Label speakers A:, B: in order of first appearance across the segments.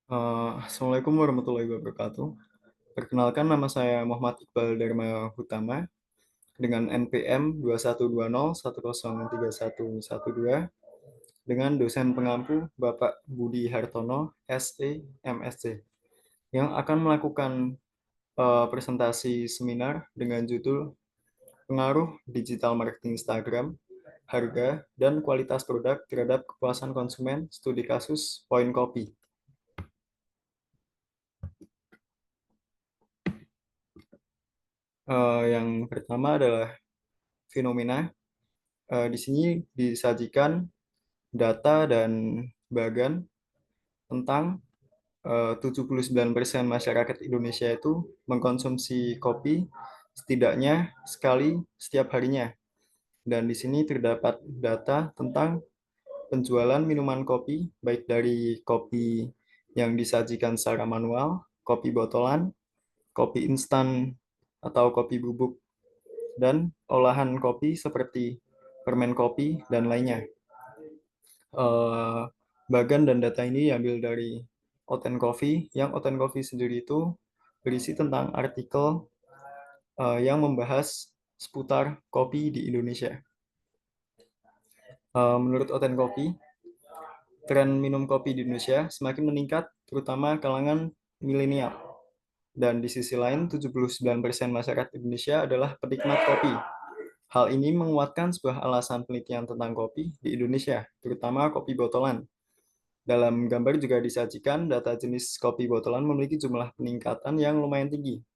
A: Assalamualaikum warahmatullahi wabarakatuh. Perkenalkan, nama saya Muhammad Iqbal Dharma Hutama dengan NPM 2120103112 dengan dosen pengampu Bapak Budi Hartono, SE, MSc, yang akan melakukan presentasi seminar dengan judul Pengaruh Digital Marketing Instagram, Harga, dan Kualitas Produk Terhadap Kepuasan Konsumen, Studi Kasus Point Copy. Yang pertama adalah fenomena. Di sini disajikan data dan bagan tentang 79% masyarakat Indonesia itu mengkonsumsi kopi setidaknya sekali setiap harinya. Dan di sini terdapat data tentang penjualan minuman kopi, baik dari kopi yang disajikan secara manual, kopi botolan, kopi instan atau kopi bubuk, dan olahan kopi seperti permen kopi dan lainnya. eh, Bagan dan data ini diambil dari Oten Coffee, yang Oten Coffee sendiri itu berisi tentang artikel yang membahas seputar kopi di Indonesia. Menurut Oten Coffee, tren minum kopi di Indonesia semakin meningkat, terutama kalangan milenial. Dan di sisi lain, 79% masyarakat Indonesia adalah penikmat kopi. Hal ini menguatkan sebuah alasan penelitian tentang kopi di Indonesia, terutama kopi botolan. Dalam gambar juga disajikan data jenis kopi botolan memiliki jumlah peningkatan yang lumayan tinggi.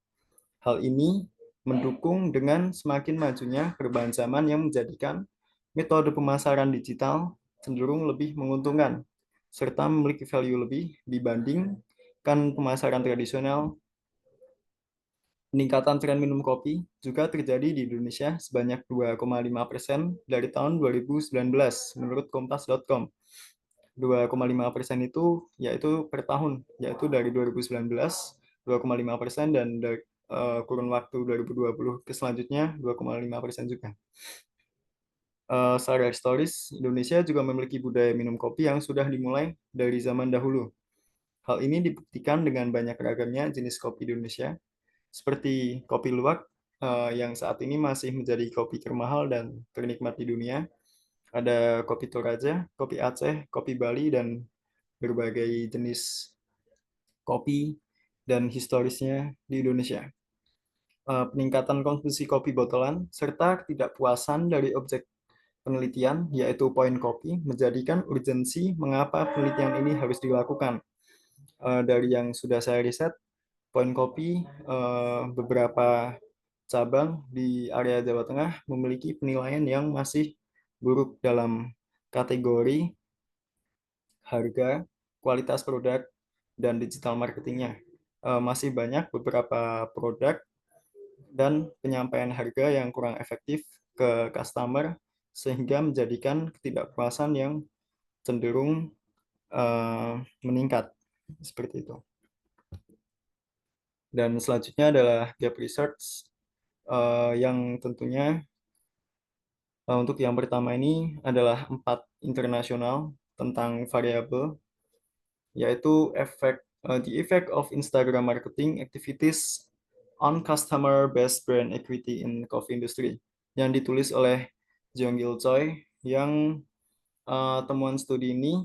A: Hal ini mendukung dengan semakin majunya perubahan zaman yang menjadikan metode pemasaran digital cenderung lebih menguntungkan, serta memiliki value lebih dibandingkan pemasaran tradisional. Peningkatan tren minum kopi juga terjadi di Indonesia sebanyak 2,5% dari tahun 2019 menurut kompas.com. 2,5% itu yaitu per tahun, yaitu dari 2019 2,5% dan dari kurun waktu 2020 ke selanjutnya 2,5% juga. Secara historis, Indonesia juga memiliki budaya minum kopi yang sudah dimulai dari zaman dahulu. Hal ini dibuktikan dengan banyak ragamnya jenis kopi di Indonesia, seperti kopi luwak yang saat ini masih menjadi kopi termahal dan ternikmat di dunia. Ada kopi Toraja, kopi Aceh, kopi Bali, dan berbagai jenis kopi dan historisnya di Indonesia. Peningkatan konsumsi kopi botolan serta ketidakpuasan dari objek penelitian, yaitu poin kopi, menjadikan urgensi mengapa penelitian ini harus dilakukan. Dari yang sudah saya riset, poin kopi beberapa cabang di area Jawa Tengah memiliki penilaian yang masih buruk dalam kategori harga, kualitas produk, dan digital marketingnya. Masih banyak beberapa produk dan penyampaian harga yang kurang efektif ke customer, sehingga menjadikan ketidakpuasan yang cenderung meningkat. Seperti itu. Dan selanjutnya adalah gap research, yang tentunya untuk yang pertama ini adalah 4 internasional tentang variabel, yaitu the effect of Instagram marketing activities on customer based brand equity in coffee industry, yang ditulis oleh Jong-gil Choi, yang temuan studi ini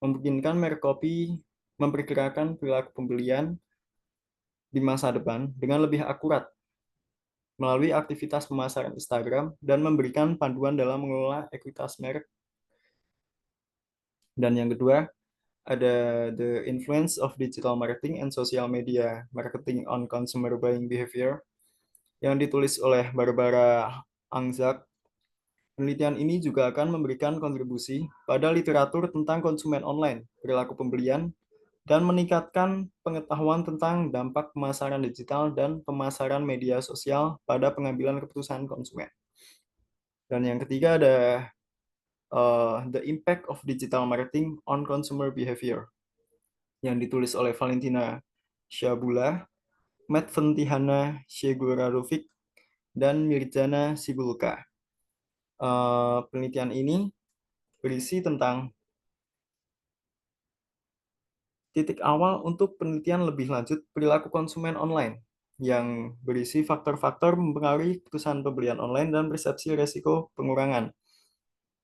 A: memungkinkan merek kopi memperkirakan perilaku pembelian di masa depan dengan lebih akurat melalui aktivitas pemasaran Instagram dan memberikan panduan dalam mengelola ekuitas merek. Dan yang kedua, ada The Influence of Digital Marketing and Social Media Marketing on Consumer Buying Behavior, yang ditulis oleh Barbara Angzak. Penelitian ini juga akan memberikan kontribusi pada literatur tentang konsumen online, perilaku pembelian, dan meningkatkan pengetahuan tentang dampak pemasaran digital dan pemasaran media sosial pada pengambilan keputusan konsumen. Dan yang ketiga ada The Impact of Digital Marketing on Consumer Behavior, yang ditulis oleh Valentina Syabula, Matt Ventihana Shegoradovic, dan Mirjana Sibulka. Penelitian ini berisi tentang titik awal untuk penelitian lebih lanjut perilaku konsumen online yang berisi faktor-faktor mempengaruhi keputusan pembelian online dan persepsi risiko pengurangan.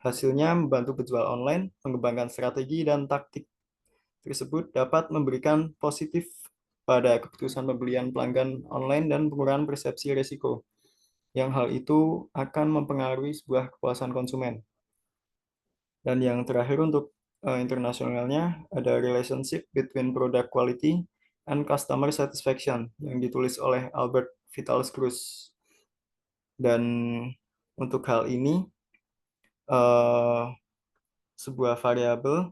A: Hasilnya membantu penjual online mengembangkan strategi dan taktik tersebut dapat memberikan positif pada keputusan pembelian pelanggan online dan pengurangan persepsi risiko, yang hal itu akan mempengaruhi sebuah kepuasan konsumen. Dan yang terakhir untuk internasionalnya ada relationship between product quality and customer satisfaction yang ditulis oleh Albert Vital-Cruz. Dan untuk hal ini eh, sebuah variabel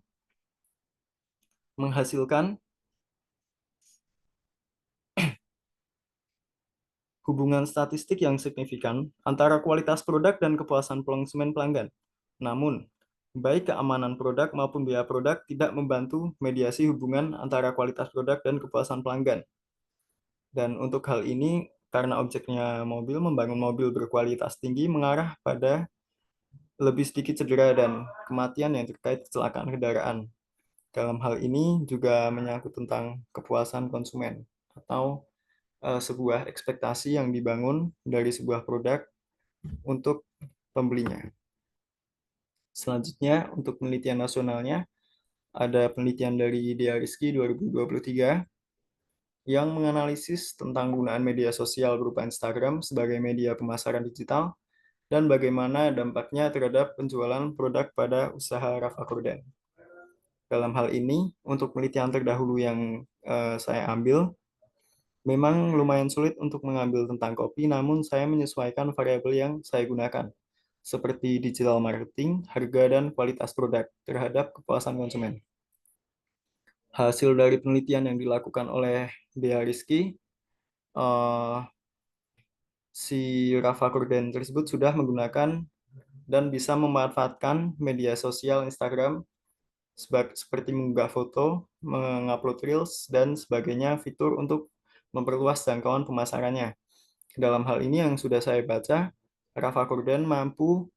A: menghasilkan hubungan statistik yang signifikan antara kualitas produk dan kepuasan konsumen pelanggan. Namun, baik keamanan produk maupun biaya produk tidak membantu mediasi hubungan antara kualitas produk dan kepuasan pelanggan. Dan untuk hal ini, karena objeknya mobil, membangun mobil berkualitas tinggi mengarah pada lebih sedikit cedera dan kematian yang terkait kecelakaan kendaraan. Dalam hal ini juga menyangkut tentang kepuasan konsumen atau sebuah ekspektasi yang dibangun dari sebuah produk untuk pembelinya. Selanjutnya, untuk penelitian nasionalnya, ada penelitian dari Dea Rizky 2023 yang menganalisis tentang penggunaan media sosial berupa Instagram sebagai media pemasaran digital dan bagaimana dampaknya terhadap penjualan produk pada usaha Rafa Korden. Dalam hal ini, untuk penelitian terdahulu yang saya ambil, memang lumayan sulit untuk mengambil tentang kopi, namun saya menyesuaikan variabel yang saya gunakan, seperti digital marketing, harga, dan kualitas produk terhadap kepuasan konsumen. Hasil dari penelitian yang dilakukan oleh Dea Rizky, si Rafa Kurden tersebut sudah menggunakan dan bisa memanfaatkan media sosial Instagram seperti mengunggah foto, mengupload reels, dan sebagainya fitur untuk memperluas jangkauan pemasarannya. Dalam hal ini yang sudah saya baca, Rafa Kurden mampu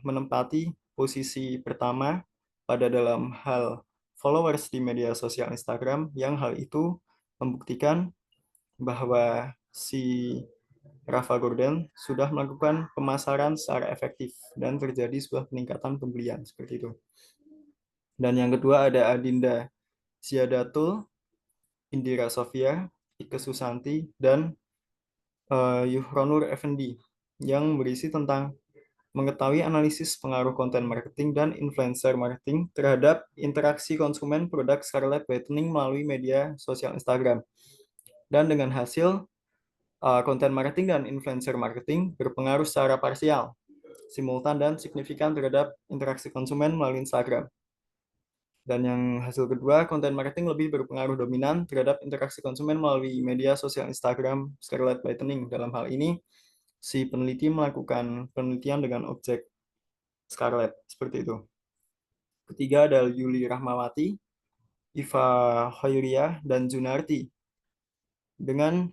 A: menempati posisi pertama pada dalam hal followers di media sosial Instagram, yang hal itu membuktikan bahwa si Rafa Gordon sudah melakukan pemasaran secara efektif dan terjadi sebuah peningkatan pembelian seperti itu. Dan yang kedua ada Adinda Siadatul, Indira Sofia, Ike Susanti, dan Yuhronur Effendi yang berisi tentang mengetahui analisis pengaruh konten marketing dan influencer marketing terhadap interaksi konsumen produk Scarlett Whitening melalui media sosial Instagram. Dan dengan hasil, konten marketing dan influencer marketing berpengaruh secara parsial, simultan, dan signifikan terhadap interaksi konsumen melalui Instagram. Dan yang hasil kedua, konten marketing lebih berpengaruh dominan terhadap interaksi konsumen melalui media sosial Instagram Scarlett Whitening. Dalam hal ini, si peneliti melakukan penelitian dengan objek Scarlett, seperti itu. Ketiga adalah Yuli Rahmawati, Iva Hoyriah, dan Junarti. Dengan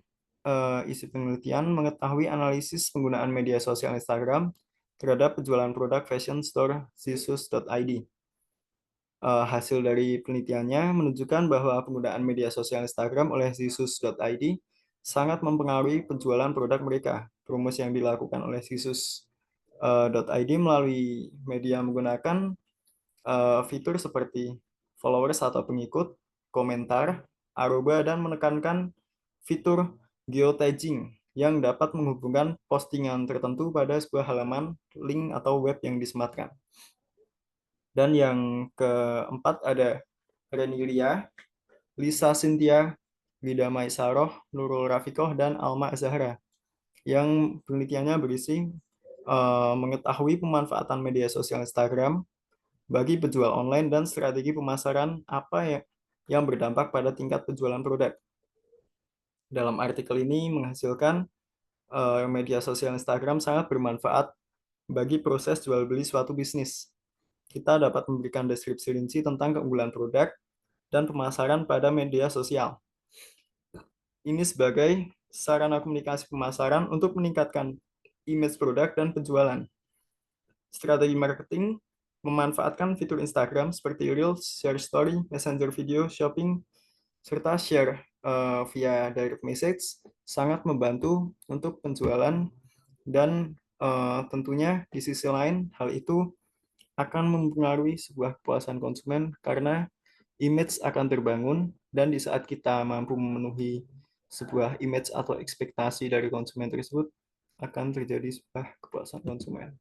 A: isi penelitian mengetahui analisis penggunaan media sosial Instagram terhadap penjualan produk fashion store zisus.id. Hasil dari penelitiannya menunjukkan bahwa penggunaan media sosial Instagram oleh zisus.id sangat mempengaruhi penjualan produk mereka. Promosi yang dilakukan oleh zisus.id melalui media menggunakan fitur seperti followers atau pengikut, komentar, aroba, dan menekankan fitur geotagging yang dapat menghubungkan postingan tertentu pada sebuah halaman, link, atau web yang disematkan. Dan yang keempat ada Reni Ria, Lisa Cynthia, Lida Maisaroh, Nurul Rafikoh, dan Alma Zahra yang penelitiannya berisi mengetahui pemanfaatan media sosial Instagram bagi penjual online dan strategi pemasaran apa yang berdampak pada tingkat penjualan produk. Dalam artikel ini menghasilkan media sosial Instagram sangat bermanfaat bagi proses jual beli suatu bisnis. Kita dapat memberikan deskripsi rinci tentang keunggulan produk dan pemasaran pada media sosial. Ini sebagai sarana komunikasi pemasaran untuk meningkatkan image produk dan penjualan. Strategi marketing memanfaatkan fitur Instagram seperti Reels, Share Story, Messenger Video, Shopping, serta share via direct message sangat membantu untuk penjualan dan tentunya di sisi lain hal itu akan mempengaruhi sebuah kepuasan konsumen karena image akan terbangun dan di saat kita mampu memenuhi sebuah image atau ekspektasi dari konsumen tersebut akan terjadi sebuah kepuasan konsumen.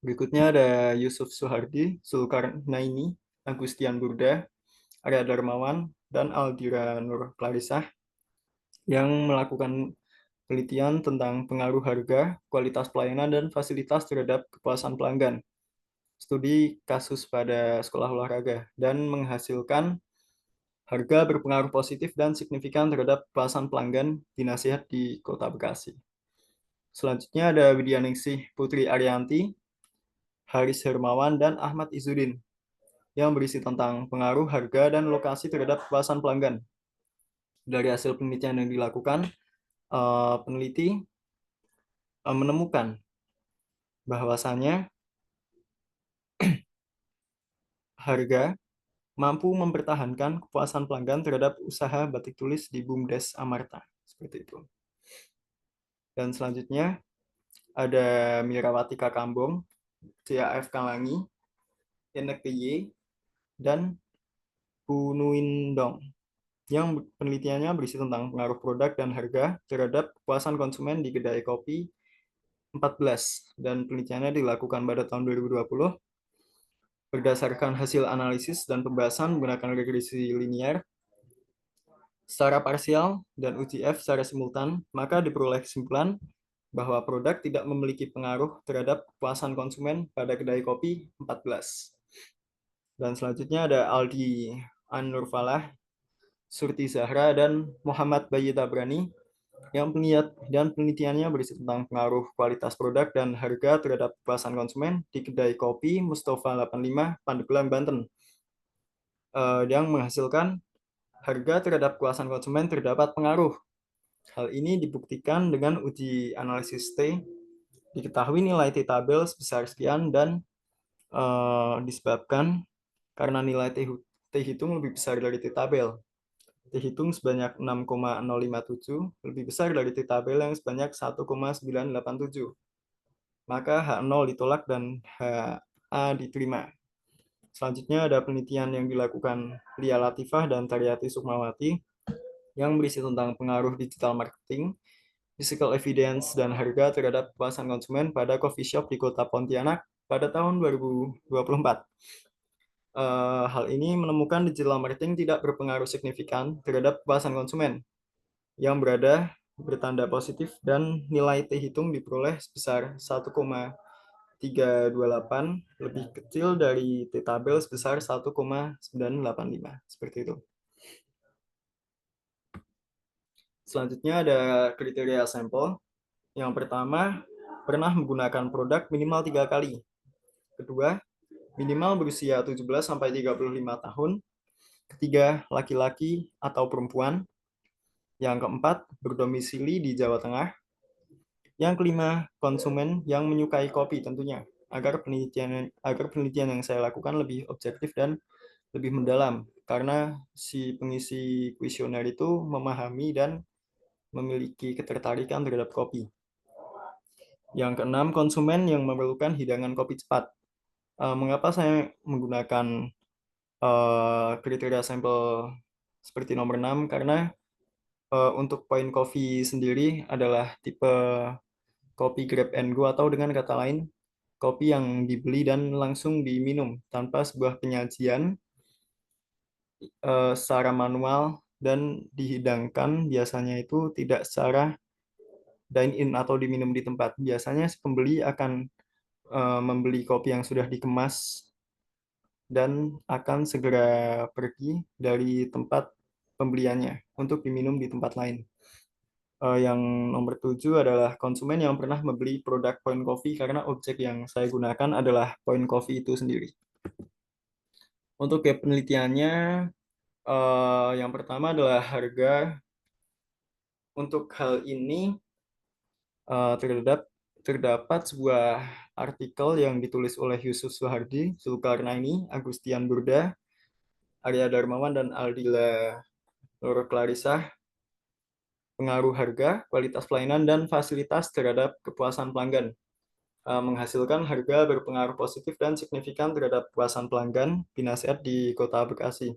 A: Berikutnya ada Yusuf Suhardi, Zulkarnaini, Agustian Burda, Arya Darmawan, dan Aldira Nur Clarisah yang melakukan penelitian tentang pengaruh harga, kualitas pelayanan, dan fasilitas terhadap kepuasan pelanggan. Studi kasus pada sekolah olahraga dan menghasilkan harga berpengaruh positif dan signifikan terhadap kepuasan pelanggan di nasihat di Kota Bekasi. Selanjutnya ada Widyaningsih Putri Arianti, Haris Hermawan, dan Ahmad Izudin yang berisi tentang pengaruh harga dan lokasi terhadap kepuasan pelanggan. Dari hasil penelitian yang dilakukan, peneliti menemukan bahwasannya harga mampu mempertahankan kepuasan pelanggan terhadap usaha batik tulis di BUMDes Amarta. Seperti itu. Dan selanjutnya ada Mirawati Kakambong, CAF Kalangi, Enek PY, dan Bu Nuindong yang penelitiannya berisi tentang pengaruh produk dan harga terhadap kepuasan konsumen di kedai kopi 14 dan penelitiannya dilakukan pada tahun 2020 berdasarkan hasil analisis dan pembahasan menggunakan regresi linear secara parsial dan UTF secara simultan, maka diperoleh kesimpulan bahwa produk tidak memiliki pengaruh terhadap kepuasan konsumen pada kedai kopi 14. Dan selanjutnya ada Aldi An-Nurfalah, Surti Zahra, dan Muhammad Bayi Tabrani yang penelitiannya berisi tentang pengaruh kualitas produk dan harga terhadap kepuasan konsumen di kedai kopi Mustafa 85, Pandeglang, Banten, yang menghasilkan harga terhadap kepuasan konsumen terdapat pengaruh. Hal ini dibuktikan dengan uji analisis T. Diketahui nilai T tabel sebesar sekian dan disebabkan karena nilai T hitung lebih besar dari T tabel. T hitung sebanyak 6,057 lebih besar dari T tabel yang sebanyak 1,987. Maka H0 ditolak dan HA diterima. Selanjutnya ada penelitian yang dilakukan Lia Latifah dan Taryati Sukmawati yang berisi tentang pengaruh digital marketing, physical evidence, dan harga terhadap kepuasan konsumen pada coffee shop di Kota Pontianak pada tahun 2024. Hal ini menemukan digital marketing tidak berpengaruh signifikan terhadap kepuasan konsumen yang bertanda positif dan nilai T hitung diperoleh sebesar 1,328 lebih kecil dari T tabel sebesar 1,985. Seperti itu. Selanjutnya ada kriteria sampel. Yang pertama, pernah menggunakan produk minimal 3 kali. Kedua, minimal berusia 17-35 tahun. Ketiga, laki-laki atau perempuan. Yang keempat, berdomisili di Jawa Tengah. Yang kelima, konsumen yang menyukai kopi tentunya, agar penelitian yang saya lakukan lebih objektif dan lebih mendalam, karena si pengisi kuesioner itu memahami dan memiliki ketertarikan terhadap kopi. Yang keenam, konsumen yang memerlukan hidangan kopi cepat. Mengapa saya menggunakan kriteria sampel seperti nomor 6? Karena untuk Point Coffee sendiri adalah tipe kopi grab and go atau dengan kata lain, kopi yang dibeli dan langsung diminum tanpa sebuah penyajian secara manual dan dihidangkan biasanya itu tidak secara dine-in atau diminum di tempat. Biasanya pembeli akan membeli kopi yang sudah dikemas dan akan segera pergi dari tempat pembeliannya untuk diminum di tempat lain. Yang nomor 7 adalah konsumen yang pernah membeli produk Point Coffee karena objek yang saya gunakan adalah Point Coffee itu sendiri. Untuk penelitiannya, yang pertama adalah harga. Untuk hal ini terdapat sebuah artikel yang ditulis oleh Yusuf Suhardi, Zulkarnaini, Agustian Burda, Arya Darmawan, dan Aldila Nur Clarissa, pengaruh harga, kualitas pelayanan, dan fasilitas terhadap kepuasan pelanggan. Menghasilkan harga berpengaruh positif dan signifikan terhadap kepuasan pelanggan Binasehat di Kota Bekasi.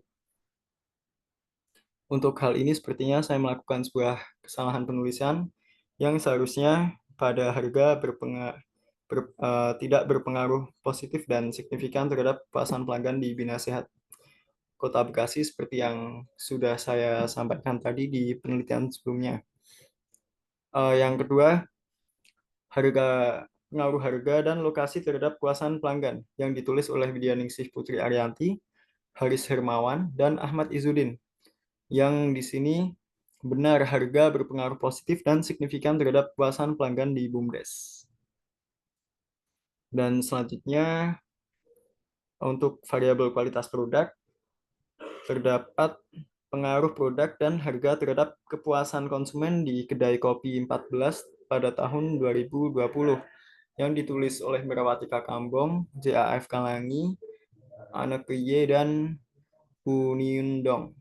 A: Untuk hal ini sepertinya saya melakukan sebuah kesalahan penulisan yang seharusnya pada harga tidak berpengaruh positif dan signifikan terhadap kepuasan pelanggan di Binasehat Kota Bekasi seperti yang sudah saya sampaikan tadi di penelitian sebelumnya. Yang kedua, pengaruh harga dan lokasi terhadap kepuasan pelanggan yang ditulis oleh Widya Ningsih Putri Arianti, Haris Hermawan, dan Ahmad Izzuddin. Yang di sini benar harga berpengaruh positif dan signifikan terhadap kepuasan pelanggan di BUMDes. Dan selanjutnya untuk variabel kualitas produk, terdapat pengaruh produk dan harga terhadap kepuasan konsumen di kedai kopi 14 pada tahun 2020 yang ditulis oleh Merawati Kakambong, JAF Kalangi, Anekeye, dan Uniundong.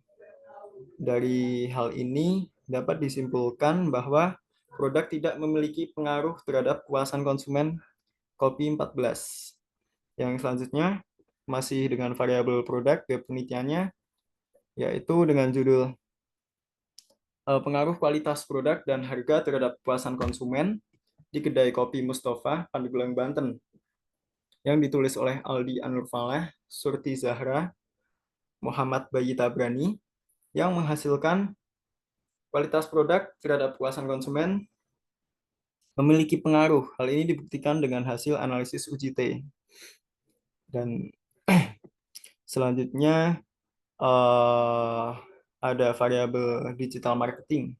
A: Dari hal ini dapat disimpulkan bahwa produk tidak memiliki pengaruh terhadap kepuasan konsumen kopi 14. Yang selanjutnya masih dengan variabel produk, penelitiannya yaitu dengan judul pengaruh kualitas produk dan harga terhadap kepuasan konsumen di kedai kopi Mustafa, Pandeglang, Banten, yang ditulis oleh Aldi Anurfalah, Surti Zahra, Muhammad Bayi Tabrani, yang menghasilkan kualitas produk terhadap kepuasan konsumen memiliki pengaruh. Hal ini dibuktikan dengan hasil analisis uji T. Dan selanjutnya ada variabel digital marketing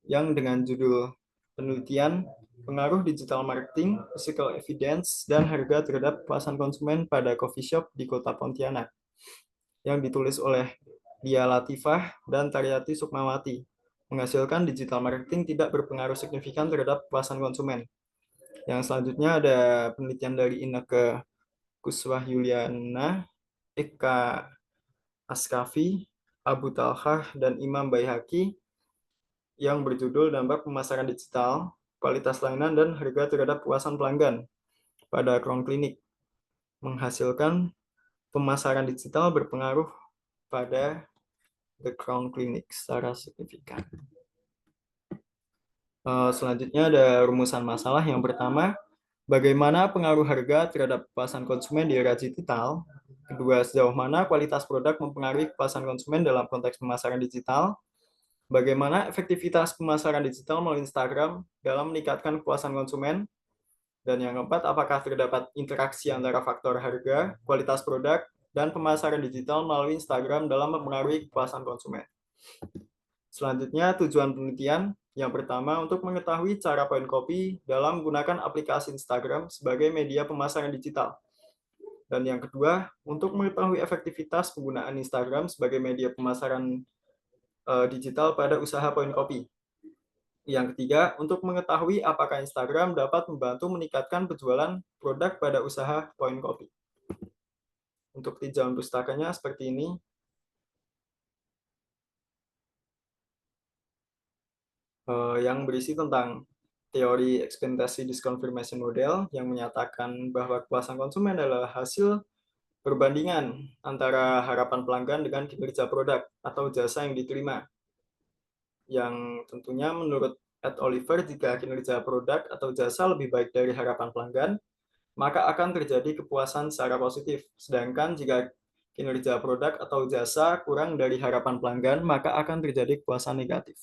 A: yang dengan judul penelitian pengaruh digital marketing, physical evidence, dan harga terhadap kepuasan konsumen pada coffee shop di Kota Pontianak yang ditulis oleh Dia Latifah dan Taryati Sukmawati, menghasilkan digital marketing tidak berpengaruh signifikan terhadap kepuasan konsumen. Yang selanjutnya ada penelitian dari Inneke Kuswah Yuliana, Eka Askafi, Abu Talhah, dan Imam Baihaqi yang berjudul Dampak Pemasaran Digital, Kualitas Layanan, dan Harga Terhadap Kepuasan Pelanggan pada Crown Clinic, menghasilkan pemasaran digital berpengaruh pada The Crown Clinic secara signifikan. Selanjutnya ada rumusan masalah. Yang pertama, bagaimana pengaruh harga terhadap kepuasan konsumen di era digital? Kedua, sejauh mana kualitas produk mempengaruhi kepuasan konsumen dalam konteks pemasaran digital? Bagaimana efektivitas pemasaran digital melalui Instagram dalam meningkatkan kepuasan konsumen? Dan yang keempat, apakah terdapat interaksi antara faktor harga, kualitas produk, dan pemasaran digital melalui Instagram dalam mempengaruhi kepuasan konsumen? Selanjutnya, tujuan penelitian. Yang pertama, untuk mengetahui cara Point Copy dalam menggunakan aplikasi Instagram sebagai media pemasaran digital. Dan yang kedua, untuk mengetahui efektivitas penggunaan Instagram sebagai media pemasaran digital pada usaha Point Copy. Yang ketiga, untuk mengetahui apakah Instagram dapat membantu meningkatkan penjualan produk pada usaha Point Copy. Untuk tinjauan pustakanya seperti ini. Yang berisi tentang teori ekspektasi disconfirmation model yang menyatakan bahwa kepuasan konsumen adalah hasil perbandingan antara harapan pelanggan dengan kinerja produk atau jasa yang diterima. Yang tentunya menurut Ed Oliver, jika kinerja produk atau jasa lebih baik dari harapan pelanggan, maka akan terjadi kepuasan secara positif. Sedangkan jika kinerja produk atau jasa kurang dari harapan pelanggan, maka akan terjadi kepuasan negatif.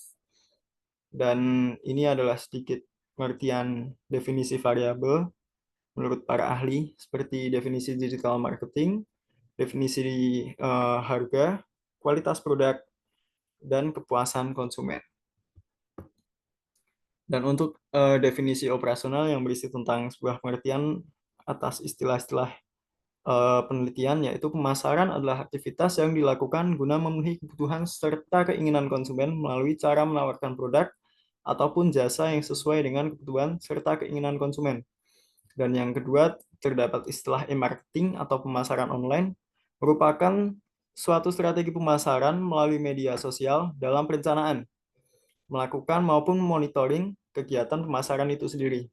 A: Dan ini adalah sedikit pengertian definisi variabel menurut para ahli, seperti definisi digital marketing, definisi harga, kualitas produk, dan kepuasan konsumen. Dan untuk definisi operasional yang berisi tentang sebuah pengertian atas istilah-istilah penelitian, yaitu pemasaran adalah aktivitas yang dilakukan guna memenuhi kebutuhan serta keinginan konsumen melalui cara menawarkan produk ataupun jasa yang sesuai dengan kebutuhan serta keinginan konsumen. Dan yang kedua, terdapat istilah e-marketing atau pemasaran online, merupakan suatu strategi pemasaran melalui media sosial dalam perencanaan, melakukan maupun monitoring kegiatan pemasaran itu sendiri.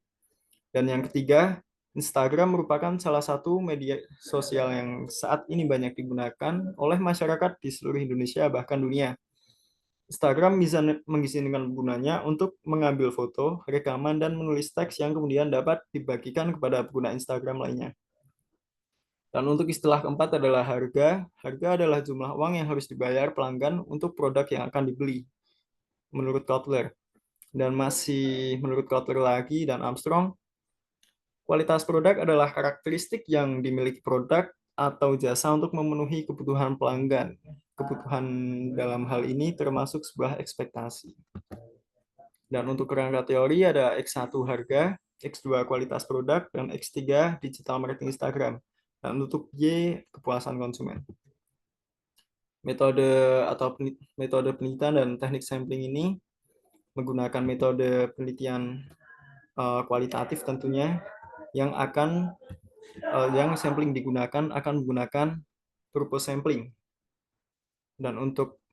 A: Dan yang ketiga, Instagram merupakan salah satu media sosial yang saat ini banyak digunakan oleh masyarakat di seluruh Indonesia bahkan dunia. Instagram bisa mengizinkan penggunanya untuk mengambil foto, rekaman, dan menulis teks yang kemudian dapat dibagikan kepada pengguna Instagram lainnya. Dan untuk istilah keempat adalah harga. Harga adalah jumlah uang yang harus dibayar pelanggan untuk produk yang akan dibeli, menurut Kotler. Dan masih menurut Kotler lagi dan Armstrong, kualitas produk adalah karakteristik yang dimiliki produk atau jasa untuk memenuhi kebutuhan pelanggan. Kebutuhan dalam hal ini termasuk sebuah ekspektasi. Dan untuk kerangka teori ada X1 harga, X2 kualitas produk, dan X3 digital marketing Instagram. Dan untuk Y kepuasan konsumen. Metode atau metode penelitian dan teknik sampling ini menggunakan metode penelitian kualitatif tentunya yang akan yang sampling digunakan akan menggunakan purpose sampling. Dan untuk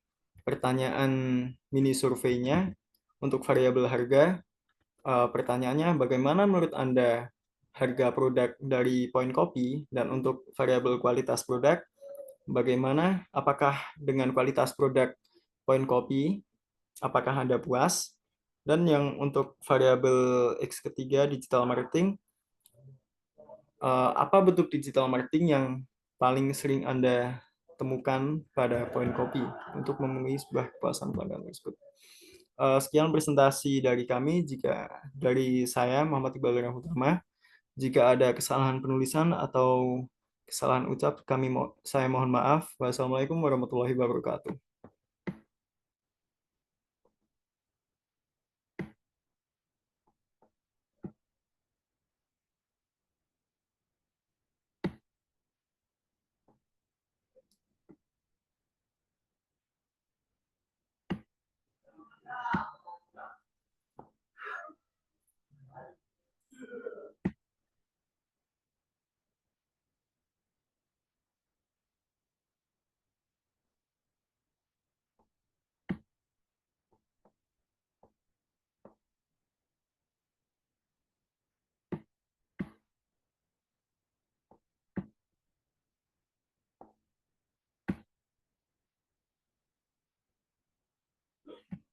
A: pertanyaan mini surveinya untuk variabel harga, pertanyaannya bagaimana menurut Anda harga produk dari Point Copy, dan untuk variabel kualitas produk, bagaimana apakah dengan kualitas produk Point Copy, apakah Anda puas? Dan yang untuk variabel X ketiga digital marketing, apa bentuk digital marketing yang paling sering Anda temukan pada Point Copy untuk memenuhi sebuah kepuasan pelanggan tersebut. Sekian presentasi dari kami. Jika dari saya, Muhammad Iqbal Utama, jika ada kesalahan penulisan atau kesalahan ucap, saya mohon maaf. Wassalamualaikum warahmatullahi wabarakatuh.